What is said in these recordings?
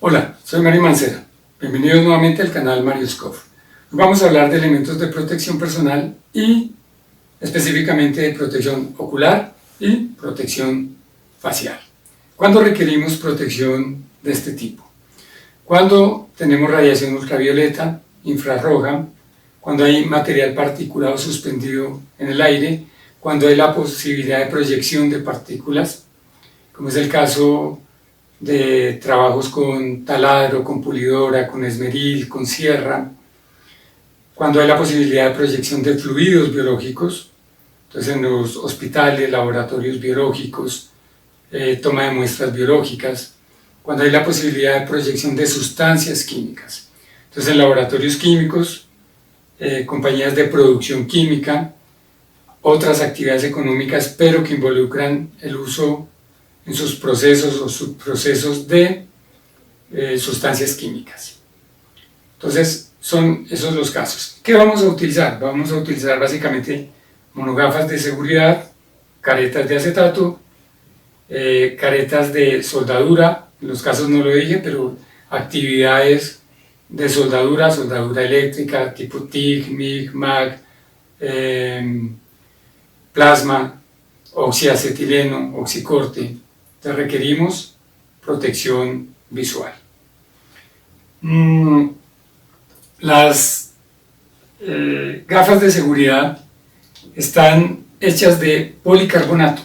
Hola, soy Mario Mancera. Bienvenidos nuevamente al canal Mario Scoff. Hoy vamos a hablar de elementos de protección personal y específicamente de protección ocular y protección facial. ¿Cuándo requerimos protección de este tipo? Cuando tenemos radiación ultravioleta, infrarroja, cuando hay material particulado suspendido en el aire, cuando hay la posibilidad de proyección de partículas, como es el caso de trabajos con taladro, con pulidora, con esmeril, con sierra, cuando hay la posibilidad de proyección de fluidos biológicos, entonces en los hospitales, laboratorios biológicos, toma de muestras biológicas, cuando hay la posibilidad de proyección de sustancias químicas, entonces en laboratorios químicos, compañías de producción química, otras actividades económicas, pero que involucran el uso en sus procesos o subprocesos de sustancias químicas. Entonces, son esos los casos. ¿Qué vamos a utilizar? Vamos a utilizar básicamente monogafas de seguridad, caretas de acetato, caretas de soldadura, en los casos no lo dije, pero actividades de soldadura, soldadura eléctrica, tipo TIG, MIG, MAG, plasma, oxiacetileno, oxicorte. Entonces requerimos protección visual. Las gafas de seguridad están hechas de policarbonato,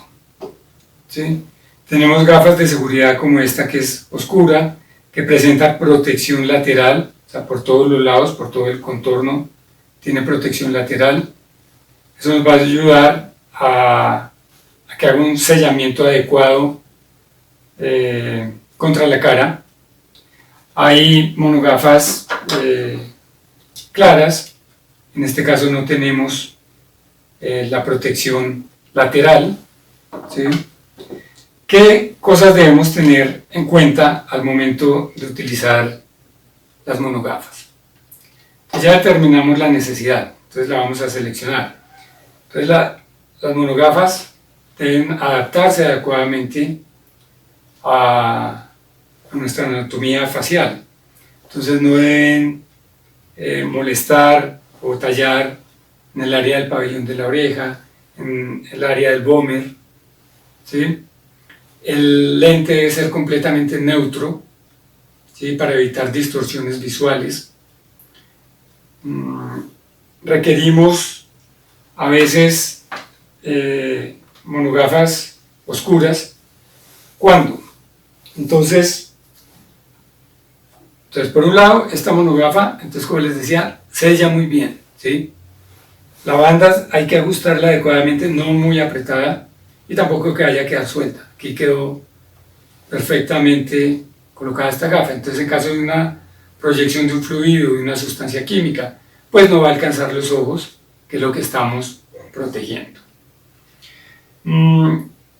¿sí? Tenemos gafas de seguridad como esta, que es oscura, que presenta protección lateral, o sea, por todos los lados, por todo el contorno, tiene protección lateral. Eso nos va a ayudar a que haga un sellamiento adecuado contra la cara. Hay monogafas claras, en este caso no tenemos la protección lateral, ¿sí? ¿Qué cosas debemos tener en cuenta al momento de utilizar las monogafas? Ya determinamos la necesidad, entonces la vamos a seleccionar. Entonces las monogafas deben adaptarse adecuadamente a nuestra anatomía facial. Entonces no deben molestar o tallar en el área del pabellón de la oreja, en el área del vómer, ¿sí? El lente debe ser completamente neutro, ¿sí? Para evitar distorsiones visuales. Requerimos a veces monogafas oscuras. ¿Cuándo? Entonces, por un lado, esta monogafa, entonces como les decía, sella muy bien, ¿sí? La banda hay que ajustarla adecuadamente, no muy apretada y tampoco que haya quedado suelta. Aquí quedó perfectamente colocada esta gafa, entonces en caso de una proyección de un fluido, de una sustancia química, pues no va a alcanzar los ojos, que es lo que estamos protegiendo.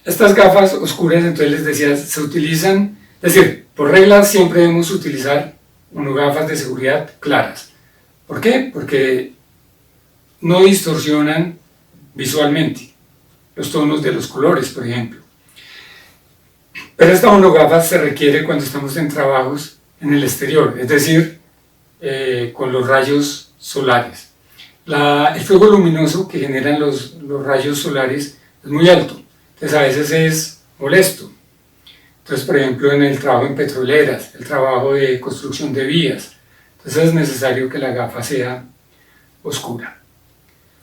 Estas gafas oscuras, entonces les decía, se utilizan, es decir, por regla siempre debemos utilizar monogafas de seguridad claras. ¿Por qué? Porque no distorsionan visualmente los tonos de los colores, por ejemplo. Pero esta monogafa se requiere cuando estamos en trabajos en el exterior, es decir, con los rayos solares. El fuego luminoso que generan los rayos solares es muy alto, entonces a veces es molesto. Entonces, por ejemplo, en el trabajo en petroleras, el trabajo de construcción de vías, entonces es necesario que la gafa sea oscura.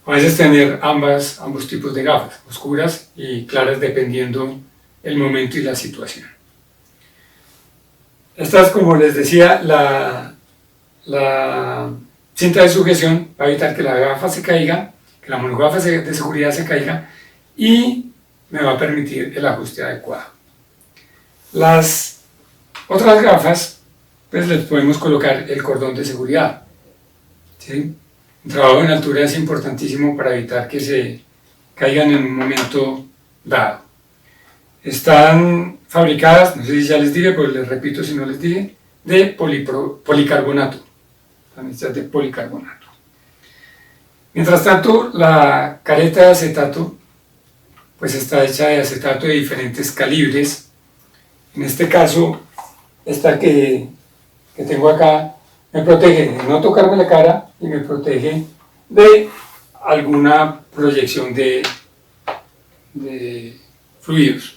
A veces tener ambos tipos de gafas, oscuras y claras dependiendo el momento y la situación. Esta es, como les decía, la cinta de sujeción va a evitar que la gafa se caiga, que la monogafa de seguridad se caiga y me va a permitir el ajuste adecuado. Las otras gafas, pues les podemos colocar el cordón de seguridad, ¿sí? El trabajo en altura es importantísimo para evitar que se caigan en un momento dado. Están fabricadas, no sé si ya les dije, pero les repito si no les dije, de policarbonato. Están hechas de policarbonato. Mientras tanto, la careta de acetato, pues está hecha de acetato de diferentes calibres. En este caso, esta que que tengo acá me protege de no tocarme la cara y me protege de alguna proyección de fluidos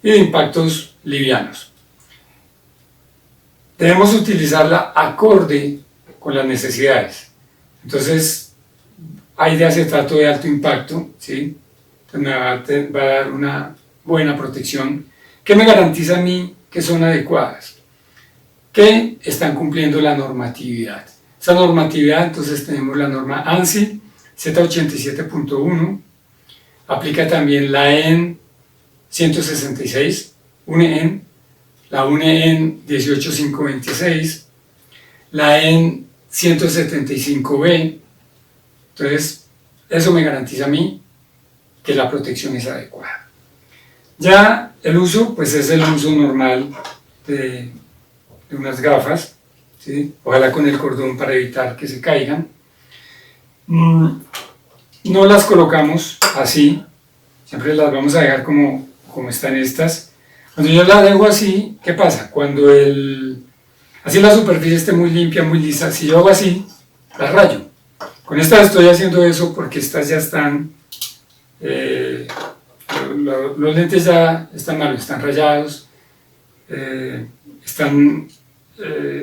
y de impactos livianos. Debemos utilizarla acorde con las necesidades. Entonces, hay de acetato de alto impacto, ¿sí? Entonces me va a dar una buena protección que me garantiza a mí que son adecuadas, que están cumpliendo la normatividad. Esa normatividad, entonces tenemos la norma ANSI Z87.1, aplica también la EN 166, UNEN, la UNEN 18526, la EN 175B. Entonces, eso me garantiza a mí que la protección es adecuada. Ya el uso, pues es el uso normal de unas gafas, ¿sí? Ojalá con el cordón para evitar que se caigan. No las colocamos así, siempre las vamos a dejar como están estas. Cuando yo las dejo así, ¿qué pasa? Cuando así la superficie esté muy limpia, muy lisa, si yo hago así, las rayo. Con estas estoy haciendo eso porque estas ya están, los lentes ya están malos, están rayados, están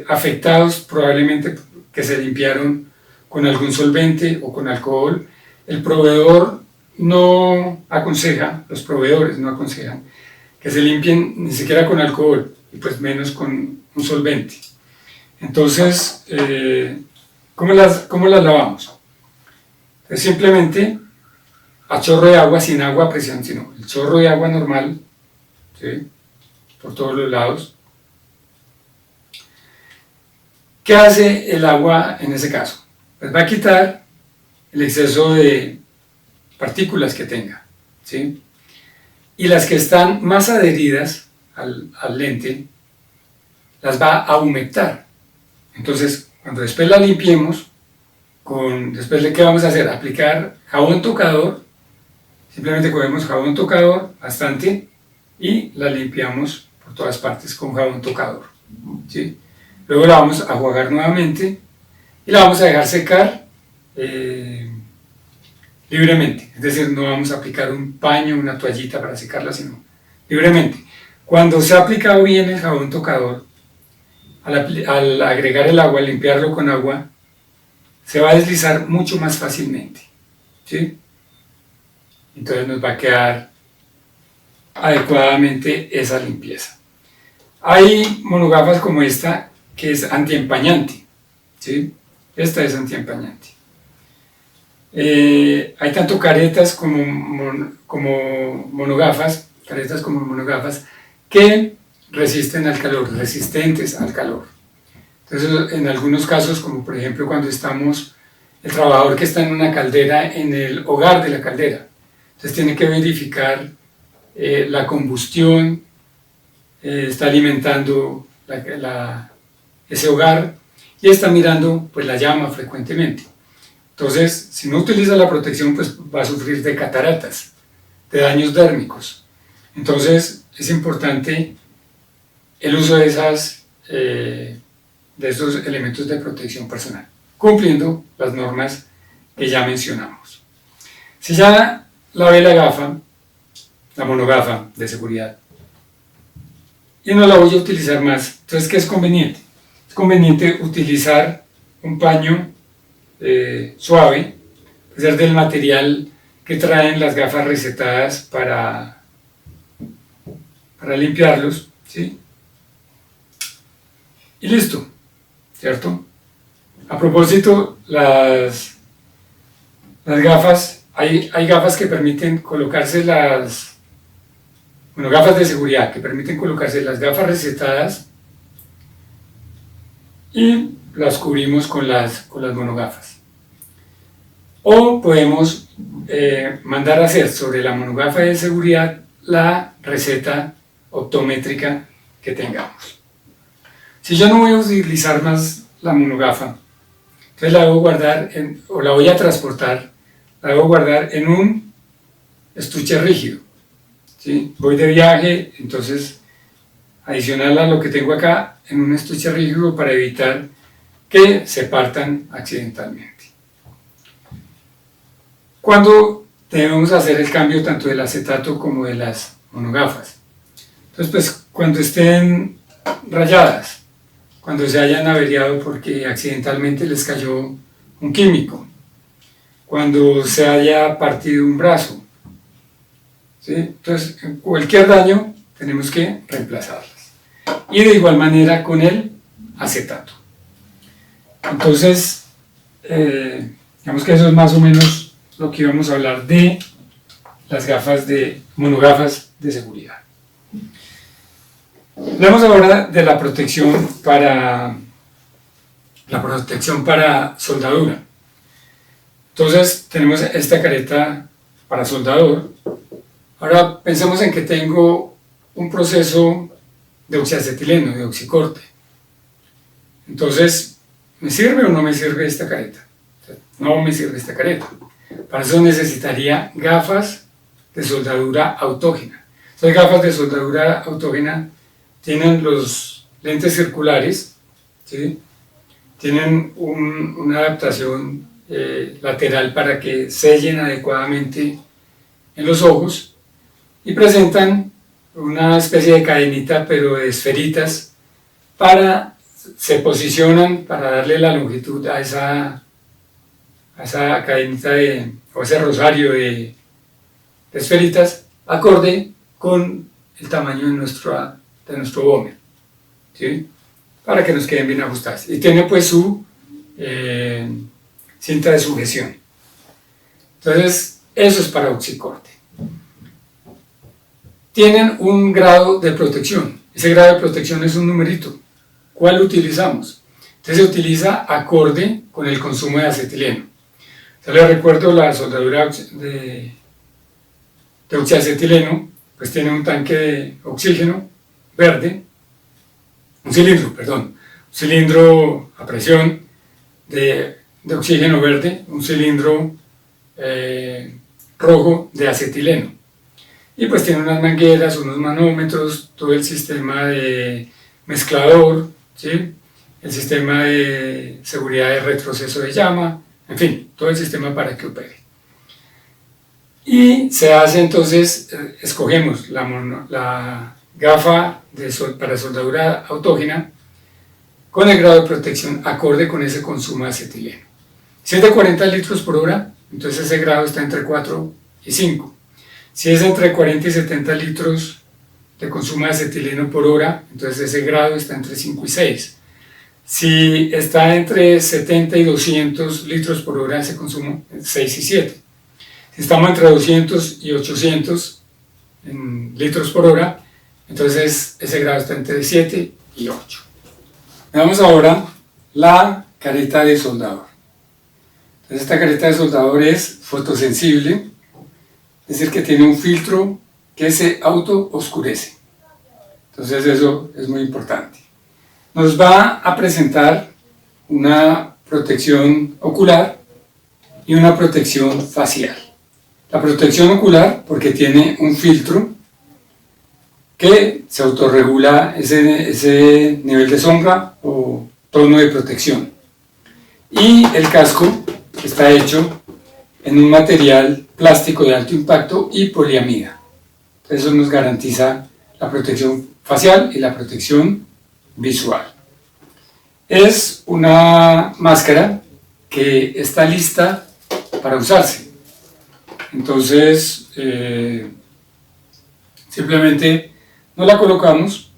afectados, probablemente que se limpiaron con algún solvente o con alcohol. El proveedor no aconseja, los proveedores no aconsejan que se limpien ni siquiera con alcohol y pues menos con un solvente. Entonces, ¿cómo las lavamos? Pues simplemente a chorro de agua, sin agua a presión, sino el chorro de agua normal, ¿sí? Por todos los lados. ¿Qué hace el agua en ese caso? Pues va a quitar el exceso de partículas que tenga, ¿sí? Y las que están más adheridas al lente, las va a humectar. Entonces, cuando después la limpiemos, después de qué vamos a hacer, aplicar jabón tocador, simplemente cogemos jabón tocador bastante y la limpiamos por todas partes con jabón tocador, ¿sí? Luego la vamos a enjuagar nuevamente y la vamos a dejar secar libremente, es decir, no vamos a aplicar un paño, una toallita para secarla, sino libremente. Cuando se ha aplicado bien el jabón tocador, al agregar el agua, limpiarlo con agua, se va a deslizar mucho más fácilmente, ¿sí? Entonces nos va a quedar adecuadamente esa limpieza. Hay monogafas como esta que es antiempañante, ¿sí? Esta es antiempañante. Hay tanto caretas como monogafas, que resisten al calor, resistentes al calor. Entonces, en algunos casos, como por ejemplo cuando el trabajador que está en una caldera, en el hogar de la caldera, entonces tiene que verificar la combustión, está alimentando ese hogar y está mirando pues la llama frecuentemente. Entonces, si no utiliza la protección, pues va a sufrir de cataratas, de daños dérmicos. Entonces, es importante el uso de esos elementos de protección personal, cumpliendo las normas que ya mencionamos. Si ya lavé la gafa, la monogafa de seguridad, y no la voy a utilizar más, entonces, ¿qué es conveniente? Es conveniente utilizar un paño suave, es decir, del material que traen las gafas recetadas para limpiarlos, ¿sí? Y listo, ¿cierto? A propósito, las gafas, hay gafas que permiten colocarse gafas de seguridad que permiten colocarse las gafas recetadas y las cubrimos con las monogafas. O podemos mandar a hacer sobre la monogafa de seguridad la receta optométrica que tengamos. Si yo no voy a utilizar más la monogafa, entonces la debo guardar o la voy a transportar, la debo guardar en un estuche rígido, ¿sí? Voy de viaje, entonces adicional a lo que tengo acá, en un estuche rígido para evitar que se partan accidentalmente. ¿Cuándo debemos hacer el cambio tanto del acetato como de las monogafas? Entonces, pues cuando estén rayadas, cuando se hayan averiado porque accidentalmente les cayó un químico, cuando se haya partido un brazo, ¿sí? Entonces, cualquier daño tenemos que reemplazarlas. Y de igual manera con el acetato. Entonces, digamos que eso es más o menos lo que íbamos a hablar de las monogafas de seguridad. Hablamos ahora de la protección para soldadura. Entonces tenemos esta careta para soldador. Ahora pensemos en que tengo un proceso de oxiacetileno, de oxicorte. Entonces, ¿me sirve o no me sirve esta careta? No me sirve esta careta. Para eso necesitaría gafas de soldadura autógena. Estas gafas de soldadura autógena tienen los lentes circulares, ¿sí? Tienen una adaptación lateral para que sellen adecuadamente en los ojos y presentan una especie de cadenita, pero de esferitas, se posicionan para darle la longitud a esa cadenita o ese rosario de esferitas, acorde con el tamaño de nuestro bómer, ¿sí? Para que nos queden bien ajustadas. Y tiene pues su cinta de sujeción. Entonces, eso es para oxicorte. Tienen un grado de protección. Ese grado de protección es un numerito. ¿Cuál utilizamos? Entonces se utiliza acorde con el consumo de acetileno. Yo les recuerdo la soldadura de oxiacetileno, pues tiene un tanque de oxígeno verde, un cilindro a presión de oxígeno verde, un cilindro rojo de acetileno. Y pues tiene unas mangueras, unos manómetros, todo el sistema de mezclador, ¿sí? El sistema de seguridad de retroceso de llama, en fin, todo el sistema para que opere. Y se hace entonces, escogemos la gafa para soldadura autógena con el grado de protección acorde con ese consumo de acetileno. Si es de 40 litros por hora, entonces ese grado está entre 4 y 5. Si es entre 40 y 70 litros de consumo de acetileno por hora, entonces ese grado está entre 5 y 6. Si está entre 70 y 200 litros por hora, ese consumo es 6 y 7. Si estamos entre 200 y 800 litros por hora, entonces ese grado está entre 7 y 8. Veamos ahora la careta de soldador. Entonces esta careta de soldador es fotosensible, es decir, que tiene un filtro que se auto-oscurece. Entonces eso es muy importante. Nos va a presentar una protección ocular y una protección facial. La protección ocular porque tiene un filtro que se autorregula ese nivel de sombra o tono de protección. Y el casco está hecho en un material plástico de alto impacto y poliamida. Eso nos garantiza la protección facial y la protección visual. Es una máscara que está lista para usarse. Entonces, simplemente no la colocamos,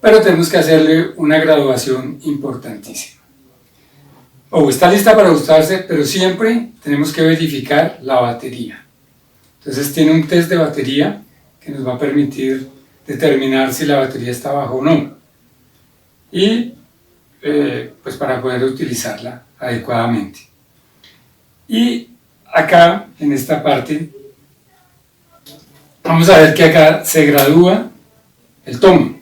pero tenemos que hacerle una graduación importantísima. O está lista para usarse, pero siempre tenemos que verificar la batería. Entonces tiene un test de batería que nos va a permitir determinar si la batería está baja o no. Y pues para poder utilizarla adecuadamente. Y acá, en esta parte, vamos a ver que acá se gradúa el tono.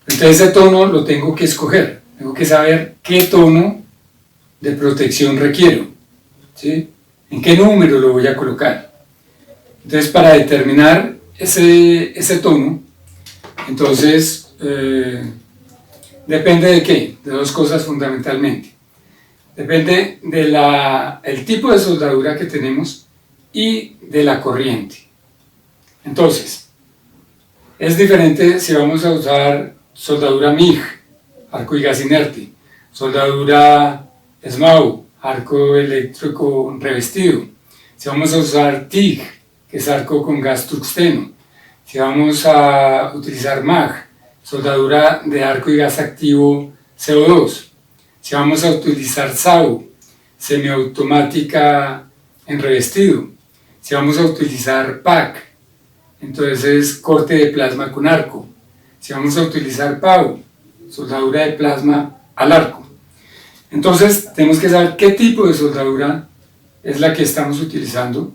Entonces ese tono lo tengo que escoger. Tengo que saber qué tono de protección requiero, ¿sí? ¿En qué número lo voy a colocar? Entonces para determinar ese tono, Entonces, depende de qué, de dos cosas fundamentalmente. Depende del tipo de soldadura que tenemos y de la corriente. Entonces, es diferente si vamos a usar soldadura MIG, arco y gas inerte, soldadura SMAU, arco eléctrico revestido, si vamos a usar TIG, que es arco con gas tungsteno, si vamos a utilizar MAG, soldadura de arco y gas activo CO2, si vamos a utilizar SAU, semiautomática en revestido, si vamos a utilizar PAC, entonces corte de plasma con arco, si vamos a utilizar PAU, soldadura de plasma al arco. Entonces tenemos que saber qué tipo de soldadura es la que estamos utilizando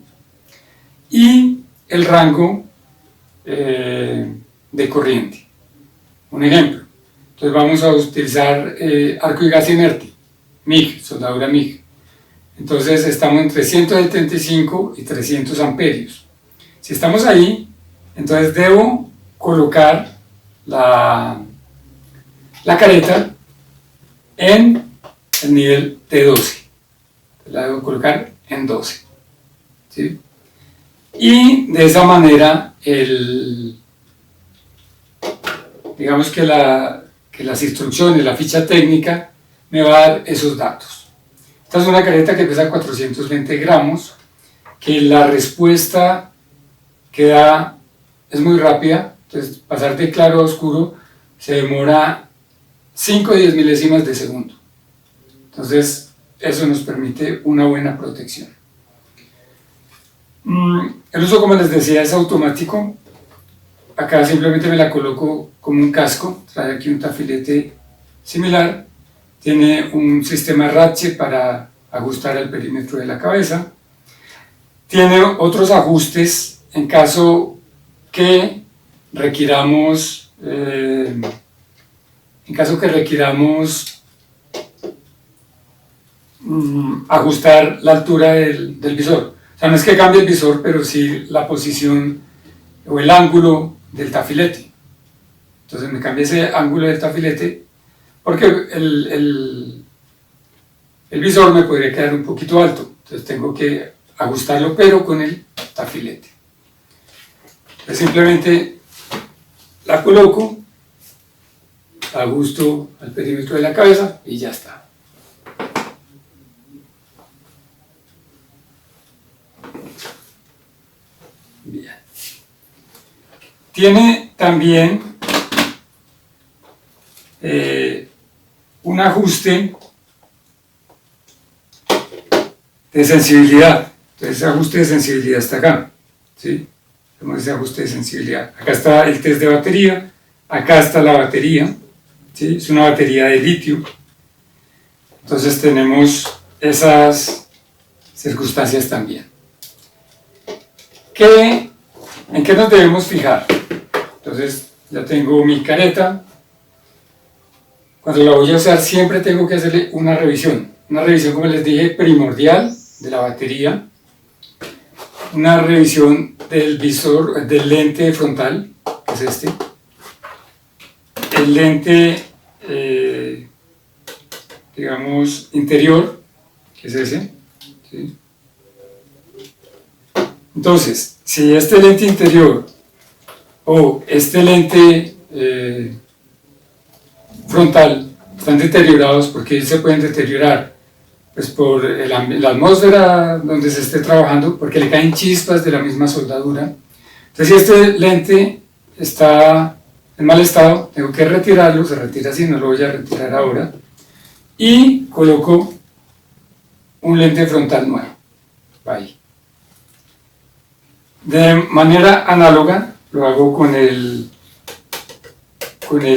y el rango de corriente. Un ejemplo, entonces vamos a utilizar arco y gas inerte, MIG, soldadura MIG. Entonces estamos entre 175 y 300 amperios. Si estamos ahí, entonces debo colocar la careta en el nivel de 12. La debo colocar en 12. ¿Sí? Y de esa manera, digamos que las instrucciones, la ficha técnica, me va a dar esos datos. Esta es una careta que pesa 420 gramos, que la respuesta es muy rápida, entonces pasar de claro a oscuro se demora 5 o 10 milésimas de segundo. Entonces, eso nos permite una buena protección. El uso, como les decía, es automático. Acá simplemente me la coloco como un casco, trae aquí un tafilete similar, tiene un sistema ratchet para ajustar el perímetro de la cabeza, tiene otros ajustes en caso que requiramos ajustar la altura del visor. O sea, no es que cambie el visor, pero sí la posición o el ángulo del tafilete. Entonces me cambia ese ángulo del tafilete porque el visor me podría quedar un poquito alto. Entonces tengo que ajustarlo, pero con el tafilete. Entonces simplemente la coloco, ajusto al perímetro de la cabeza y ya está. Bien. Tiene también un ajuste de sensibilidad. Entonces ese ajuste de sensibilidad está acá, ¿sí? Tenemos ese ajuste de sensibilidad. Acá está el test de batería, acá está la batería, ¿sí? Es una batería de litio. Entonces tenemos esas circunstancias también. ¿En qué nos debemos fijar? Entonces ya tengo mi careta. Cuando la voy a usar siempre tengo que hacerle una revisión, como les dije, primordial de la batería, una revisión del visor, del lente frontal, que es este, el lente, digamos, interior, que es ese, ¿sí? Entonces, si este lente interior o este lente frontal están deteriorados, porque se pueden deteriorar pues por la atmósfera donde se esté trabajando, porque le caen chispas de la misma soldadura. Entonces, si este lente está en mal estado, tengo que retirarlo, se retira así, no lo voy a retirar ahora, y coloco un lente frontal nuevo, ahí. De manera análoga lo hago con el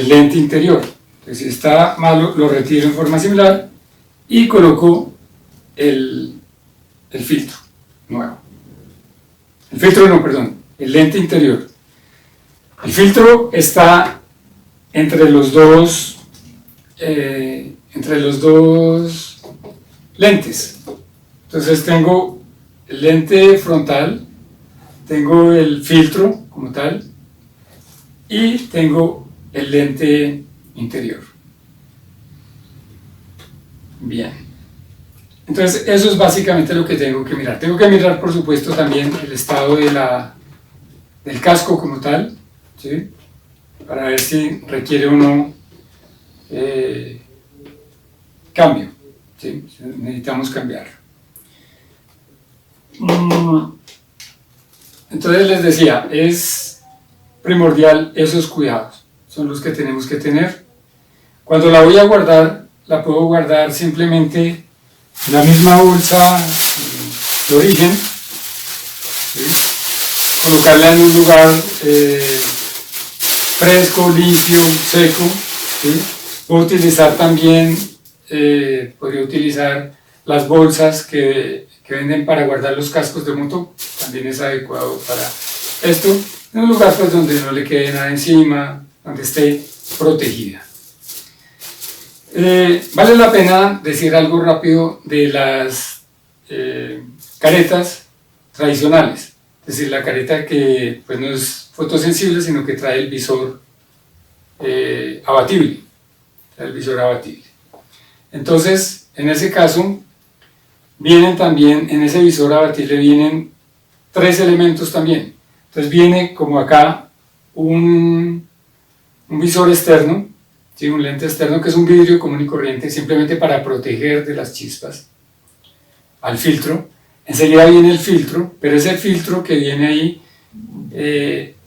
lente interior. Entonces, si está malo, lo retiro en forma similar y coloco el filtro nuevo. El lente interior. El filtro está entre los dos lentes. Entonces tengo el lente frontal, tengo el filtro como tal, y tengo el lente interior. Bien, entonces eso es básicamente lo que tengo que mirar. Tengo que mirar, por supuesto, también el estado del casco como tal, ¿sí? Para ver si requiere o no cambio, ¿sí? Necesitamos cambiar. Entonces les decía, es primordial esos cuidados, son los que tenemos que tener. Cuando la voy a guardar, la puedo guardar simplemente en la misma bolsa de origen, ¿sí? Colocarla en un lugar fresco, limpio, seco, ¿sí? Puedo utilizar también, podría utilizar las bolsas que venden para guardar los cascos de moto, también es adecuado para esto, en un lugar pues donde no le quede nada encima, donde esté protegida. Vale la pena decir algo rápido de las caretas tradicionales, es decir, la careta que pues no es fotosensible, sino que trae el visor abatible, Entonces, en ese caso, vienen también, en ese visor abatible vienen 3 elementos también. Entonces viene como acá un visor externo, ¿sí? Un lente externo que es un vidrio común y corriente, simplemente para proteger de las chispas al filtro. Enseguida viene el filtro, pero ese filtro que viene ahí,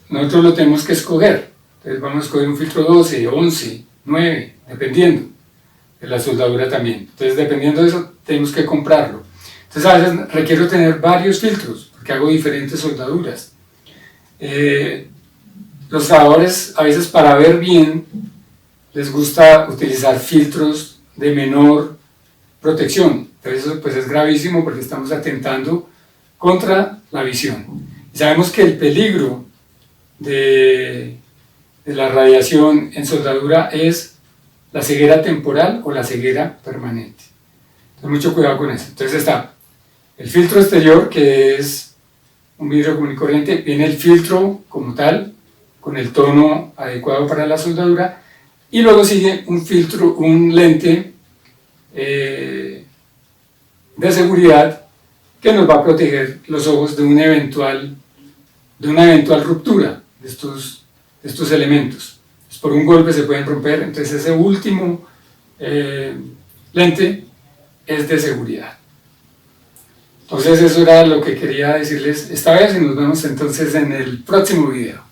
nosotros lo tenemos que escoger. Entonces vamos a escoger un filtro 12, 11, 9, dependiendo de la soldadura también. Entonces dependiendo de eso tenemos que comprarlo. Entonces a veces requiero tener varios filtros porque hago diferentes soldaduras. Los trabajadores a veces para ver bien les gusta utilizar filtros de menor protección. Entonces eso pues es gravísimo porque estamos atentando contra la visión. Y sabemos que el peligro de la radiación en soldadura es la ceguera temporal o la ceguera permanente. Entonces mucho cuidado con eso. Entonces está el filtro exterior, que es un vidrio común y corriente, viene el filtro como tal, con el tono adecuado para la soldadura, y luego sigue un filtro, un lente de seguridad que nos va a proteger los ojos de una eventual ruptura de estos elementos. Pues por un golpe se pueden romper, entonces ese último lente es de seguridad. Entonces eso era lo que quería decirles esta vez y nos vemos entonces en el próximo video.